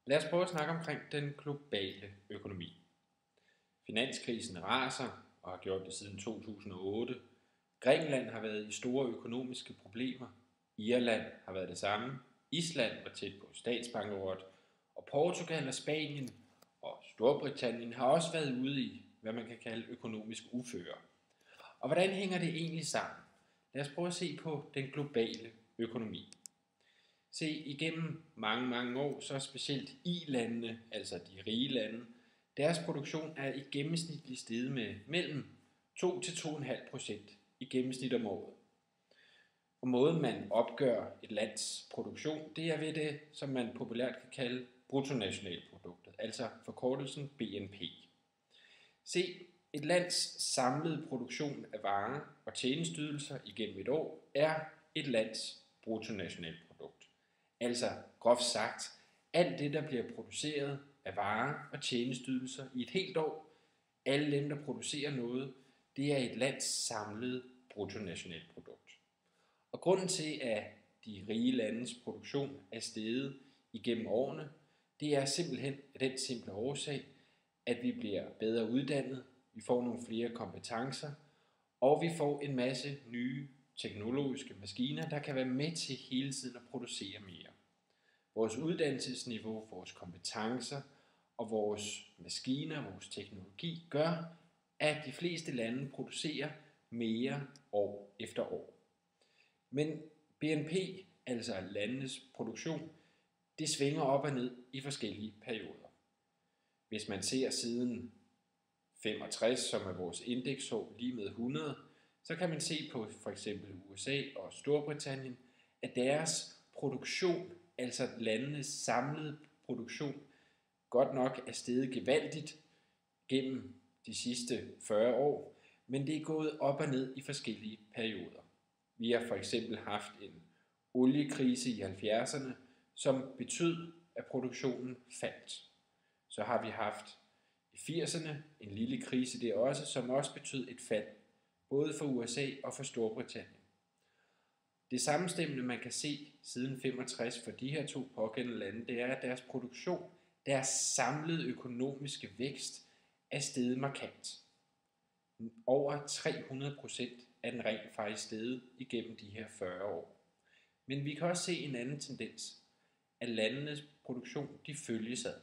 Lad os prøve at snakke omkring den globale økonomi. Finanskrisen raser og har gjort det siden 2008. Grækenland har været i store økonomiske problemer. Irland har været det samme. Island var tæt på statsbankerot. Og Portugal og Spanien og Storbritannien har også været ude i, hvad man kan kalde økonomisk uføre. Og hvordan hænger det egentlig sammen? Lad os prøve at se på den globale økonomi. Se, igennem mange år, så er specielt i-landene, altså de rige lande, deres produktion er i gennemsnitligt steget med mellem 2 til 2,5% i gennemsnit om året. Og måden man opgør et lands produktion, det er ved det, som man populært kan kalde bruttonationalproduktet, altså forkortelsen BNP. Se, et lands samlede produktion af varer og tjenesteydelser igennem et år er et lands bruttonationalprodukt. Altså groft sagt, alt det, der bliver produceret af varer og tjenesteydelser i et helt år, alle dem, der producerer noget, det er et lands samlede bruttonationalprodukt. Og grunden til, at de rige landes produktion er steget igennem årene, det er simpelthen af den simple årsag, at vi bliver bedre uddannet, vi får nogle flere kompetencer, og vi får en masse nye teknologiske maskiner, der kan være med til hele tiden at producere mere. Vores uddannelsesniveau, vores kompetencer og vores maskiner, vores teknologi gør, at de fleste lande producerer mere år efter år. Men BNP, altså landenes produktion, det svinger op og ned i forskellige perioder. Hvis man ser siden 65, som er vores indeksår lige med 100, så kan man se på for eksempel USA og Storbritannien, at deres produktion, altså landenes samlede produktion, godt nok er steget gevaldigt gennem de sidste 40 år, men det er gået op og ned i forskellige perioder. Vi har for eksempel haft en oliekrise i 70'erne, som betød, at produktionen faldt. Så har vi haft i 80'erne en lille krise der også, som også betød et fald, både for USA og for Storbritannien. Det sammenstemmende, man kan se siden 65 for de her to pågældende lande, det er, at deres produktion, deres samlede økonomiske vækst, er steget markant. Over 300% er den rent faktisk steget igennem de her 40 år. Men vi kan også se en anden tendens, at landenes produktion, de følges ad.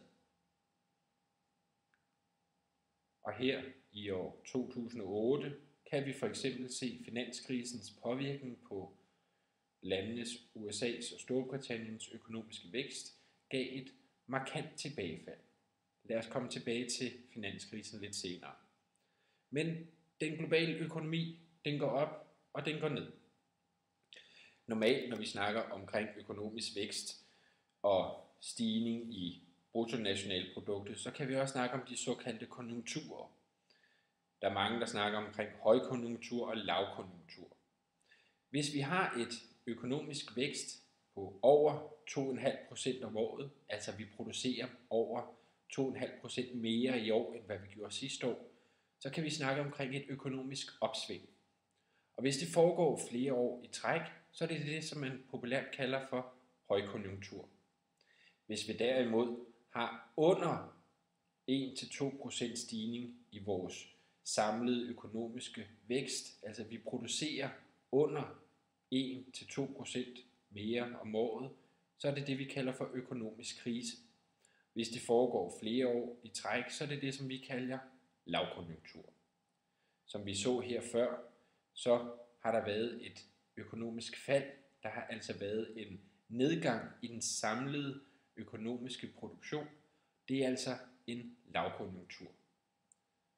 Og her i år 2008 kan vi for eksempel se finanskrisens påvirkning på landenes, USA's og Storbritanniens økonomiske vækst gav et markant tilbagefald. Lad os komme tilbage til finanskrisen lidt senere. Men den globale økonomi, den går op og den går ned. Normalt, når vi snakker omkring økonomisk vækst og stigning i bruttonationalproduktet, så kan vi også snakke om de såkaldte konjunkturer. Der er mange, der snakker omkring højkonjunktur og lavkonjunktur. Hvis vi har et økonomisk vækst på over 2,5% om året, altså vi producerer over 2,5% mere i år, end hvad vi gjorde sidste år, så kan vi snakke omkring et økonomisk opsving. Og hvis det foregår flere år i træk, så er det det, som man populært kalder for højkonjunktur. Hvis vi derimod har under 1-2% stigning i vores samlede økonomiske vækst, altså vi producerer under 1-2% mere om året, så er det det, vi kalder for økonomisk krise. Hvis det foregår flere år i træk, så er det det, som vi kalder lavkonjunktur. Som vi så her før, så har der været et økonomisk fald. Der har altså været en nedgang i den samlede økonomiske produktion. Det er altså en lavkonjunktur.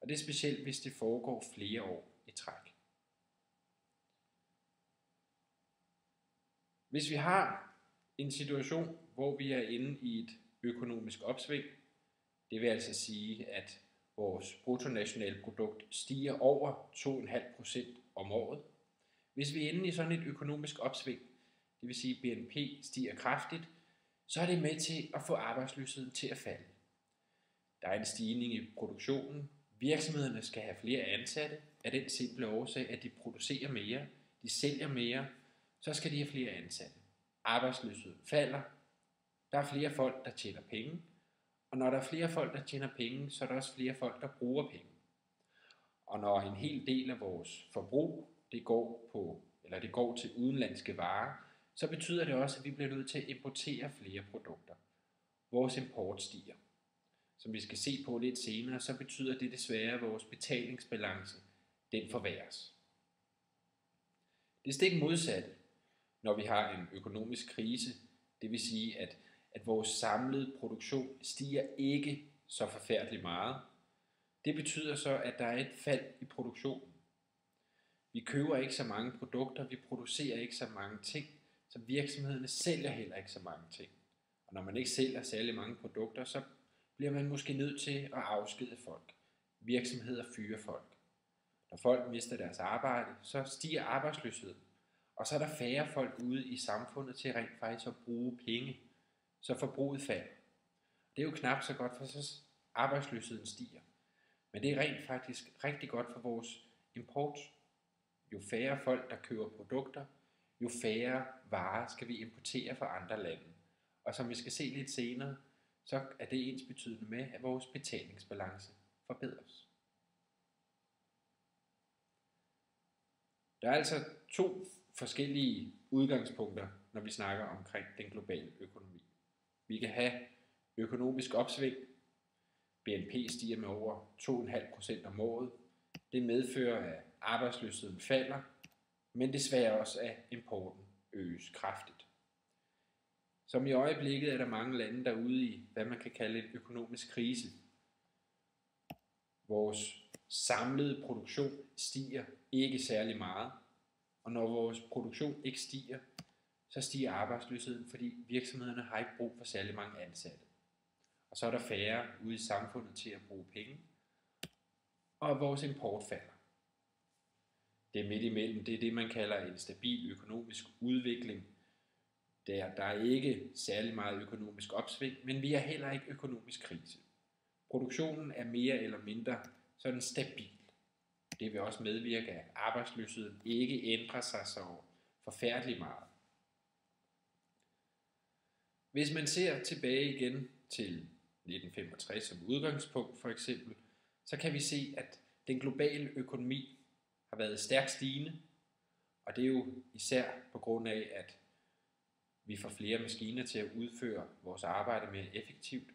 Og det er specielt, hvis det foregår flere år i træk. Hvis vi har en situation, hvor vi er inde i et økonomisk opsving, det vil altså sige, at vores bruttonationalprodukt stiger over 2,5% om året. Hvis vi er inde i sådan et økonomisk opsving, det vil sige, at BNP stiger kraftigt, så er det med til at få arbejdsløsheden til at falde. Der er en stigning i produktionen. Virksomhederne skal have flere ansatte af den simple årsag, at de producerer mere, de sælger mere, så skal de have flere ansatte. Arbejdsløsheden falder. Der er flere folk, der tjener penge, Og når der er flere folk, der tjener penge, så er der også flere folk, der bruger penge. Og når en hel del af vores forbrug det går til udenlandske varer, så betyder det også, at vi bliver nødt til at importere flere produkter. Vores import stiger. Som vi skal se på lidt senere, så betyder det desværre, at vores betalingsbalance den forværres. Det er stik modsatte, når vi har en økonomisk krise. Det vil sige, at vores samlede produktion stiger ikke så forfærdeligt meget. Det betyder så, at der er et fald i produktionen. Vi køber ikke så mange produkter, vi producerer ikke så mange ting, så virksomhederne sælger heller ikke så mange ting. Og når man ikke sælger særlig mange produkter, så bliver man måske nødt til at afskedige folk. Virksomheder fyrer folk. Når folk mister deres arbejde, så stiger arbejdsløsheden. Og så er der færre folk ude i samfundet til rent faktisk at bruge penge, så forbruget falder. Det er jo knap så godt, for så arbejdsløsheden stiger. Men det er rent faktisk rigtig godt for vores import. Jo færre folk, der køber produkter, jo færre varer skal vi importere fra andre lande. Og som vi skal se lidt senere, så er det ensbetydende med, at vores betalingsbalance forbedres. Der er altså to forskellige udgangspunkter, når vi snakker omkring den globale økonomi. Vi kan have økonomisk opsving. BNP stiger med over 2,5% om året. Det medfører, at arbejdsløsheden falder, men desværre også, at importen øges kraftigt. Som i øjeblikket er der mange lande derude i, hvad man kan kalde en økonomisk krise. Vores samlede produktion stiger ikke særlig meget, og når vores produktion ikke stiger, så stiger arbejdsløsheden, fordi virksomhederne har ikke brug for særlig mange ansatte. Og så er der færre ude i samfundet til at bruge penge, og vores import falder. Det er midt imellem, det er det man kalder en stabil økonomisk udvikling. Der er ikke særlig meget økonomisk opsving, men vi er heller ikke økonomisk krise. Produktionen er mere eller mindre sådan stabil. Det vil også medvirke, at arbejdsløsheden ikke ændrer sig så forfærdeligt meget. Hvis man ser tilbage igen til 1965 som udgangspunkt for eksempel, så kan vi se, at den globale økonomi har været stærkt stigende, og det er jo især på grund af, at vi får flere maskiner til at udføre vores arbejde mere effektivt.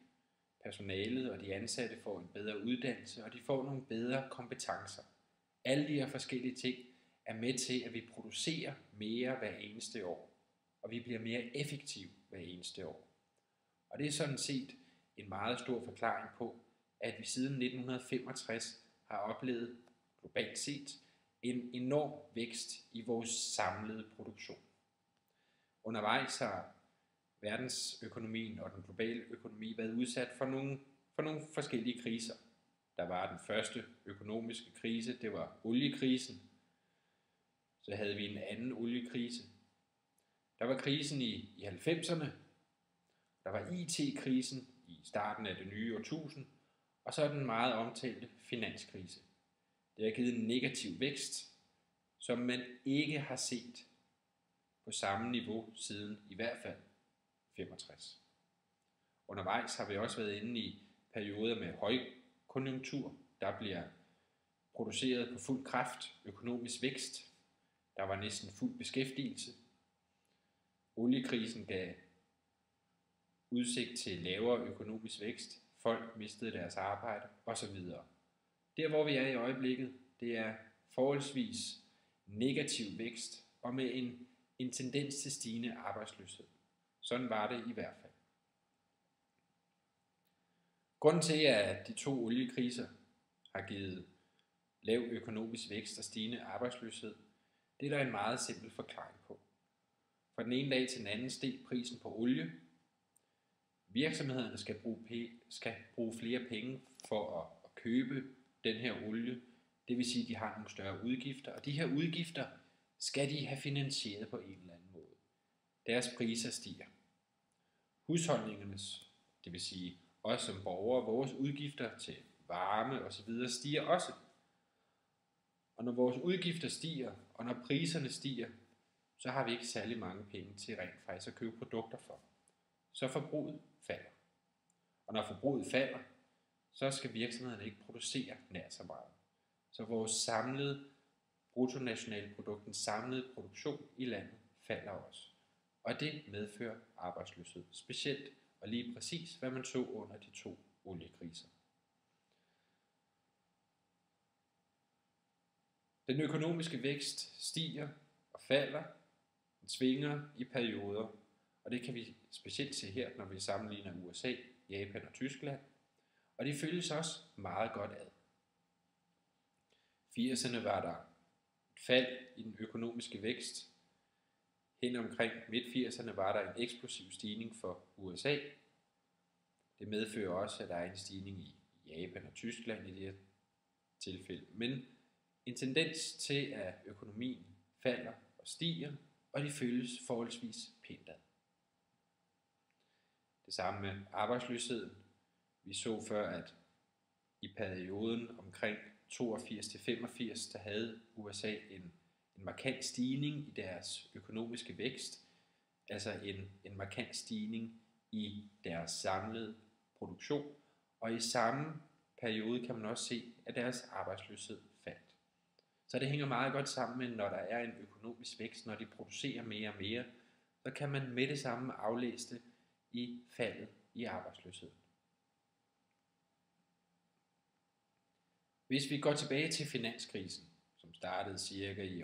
Personalet og de ansatte får en bedre uddannelse, og de får nogle bedre kompetencer. Alle de her forskellige ting er med til, at vi producerer mere hver eneste år, og vi bliver mere effektive hver eneste år. Og det er sådan set en meget stor forklaring på, at vi siden 1965 har oplevet globalt set en enorm vækst i vores samlede produktion. Undervejs har verdensøkonomien og den globale økonomi været udsat for nogle forskellige kriser. Der var den første økonomiske krise, det var oliekrisen. Så havde vi en anden oliekrise. Der var krisen i 90'erne. Der var IT-krisen i starten af det nye årtusind. Og så den meget omtalte finanskrise. Det har givet en negativ vækst, som man ikke har set på samme niveau siden i hvert fald 65. Undervejs har vi også været inde i perioder med højkonjunktur. Der bliver produceret på fuld kraft økonomisk vækst. Der var næsten fuld beskæftigelse. Oliekrisen gav udsigt til lavere økonomisk vækst. Folk mistede deres arbejde osv. Der hvor vi er i øjeblikket, det er forholdsvis negativ vækst og med en tendens til stigende arbejdsløshed. Sådan var det i hvert fald. Grunden til, at de to oliekriser har givet lav økonomisk vækst og stigende arbejdsløshed, det er der en meget simpel forklaring på. Fra den ene dag til den anden steg prisen på olie. Virksomhederne skal bruge flere penge for at købe den her olie. Det vil sige, at de har nogle større udgifter, og de her udgifter skal de have finansieret på en eller anden måde. Deres priser stiger. Husholdningernes, det vil sige os som borgere, vores udgifter til varme osv. stiger også. Og når vores udgifter stiger, og når priserne stiger, så har vi ikke særlig mange penge til rent faktisk at købe produkter for. Så forbruget falder. Og Og når forbruget falder, så skal virksomhederne ikke producere nær så meget. Så vores samlede bruttonationalprodukt, den samlede produktion i landet, falder også. Og det medfører arbejdsløshed, specielt og lige præcis, hvad man så under de 2 oliekriser. Den økonomiske vækst stiger og falder, den svinger i perioder, og det kan vi specielt se her, når vi sammenligner USA, Japan og Tyskland, og det følges også meget godt ad. 80'erne var der et fald i den økonomiske vækst. Hen omkring midt-80'erne var der en eksplosiv stigning for USA. Det medfører også, at der er en stigning i Japan og Tyskland i det her tilfælde. Men en tendens til, at økonomien falder og stiger, og de følges forholdsvis pænt ad. Det samme med arbejdsløsheden. Vi så før, at i perioden omkring 82 til 85, der havde USA en markant stigning i deres økonomiske vækst, altså en markant stigning i deres samlede produktion, og i samme periode kan man også se, at deres arbejdsløshed faldt. Så det hænger meget godt sammen med, når der er en økonomisk vækst, når de producerer mere og mere, så kan man med det samme aflæse det i faldet i arbejdsløsheden. Hvis vi går tilbage til finanskrisen, som startede cirka i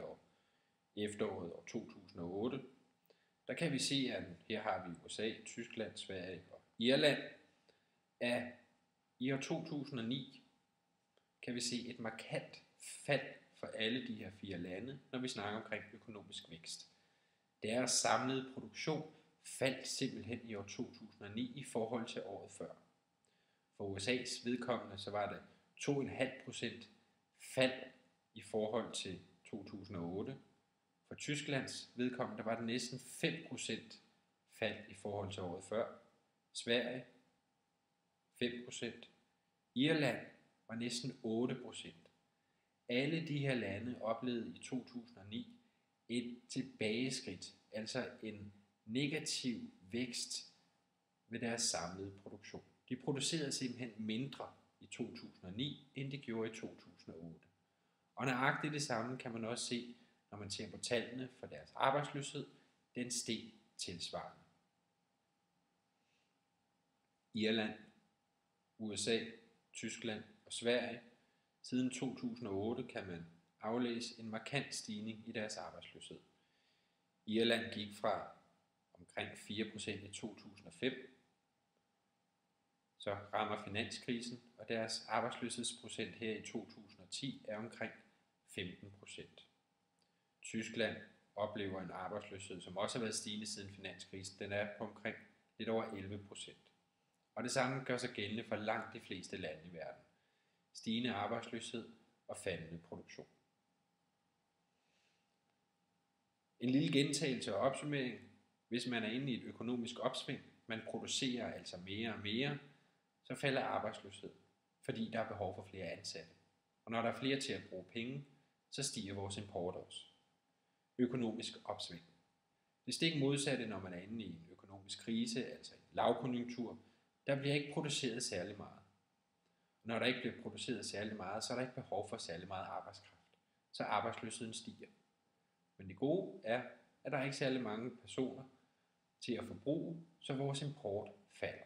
efteråret år 2008, der kan vi se, at her har vi USA, Tyskland, Sverige og Irland, at i år 2009 kan vi se et markant fald for alle de her 4 lande, når vi snakker omkring økonomisk vækst. Deres samlede produktion faldt simpelthen i år 2009 i forhold til året før. For USA's vedkommende så var det 2,5% fald i forhold til 2008. For Tysklands vedkommende var det næsten 5% fald i forhold til året før. Sverige 5%. Irland var næsten 8%. Alle de her lande oplevede i 2009 et tilbageskridt, altså en negativ vækst ved deres samlede produktion. De producerede simpelthen mindre i 2009, end de gjorde i 2008. Og nøjagtigt det samme kan man også se, når man ser på tallene for deres arbejdsløshed. Den steg tilsvarende. Irland, USA, Tyskland og Sverige. Siden 2008 kan man aflæse en markant stigning i deres arbejdsløshed. Irland gik fra omkring 4% i 2005, så rammer finanskrisen, og deres arbejdsløshedsprocent her i 2010 er omkring 15%. Tyskland oplever en arbejdsløshed, som også har været stigende siden finanskrisen. Den er på omkring lidt over 11%. Og det samme gør sig gældende for langt de fleste lande i verden. Stigende arbejdsløshed og faldende produktion. En lille gentagelse og opsummering. Hvis man er inde i et økonomisk opsving, man producerer altså mere og mere, så falder arbejdsløshed, fordi der er behov for flere ansatte. Og når der er flere til at bruge penge, så stiger vores import også. Økonomisk opsving. Det stik modsatte, når man er inde i en økonomisk krise, altså en lavkonjunktur, der bliver ikke produceret særlig meget. Når der ikke bliver produceret særlig meget, så er der ikke behov for særlig meget arbejdskraft. Så arbejdsløsheden stiger. Men det gode er, at der er ikke særlig mange personer til at forbruge, så vores import falder.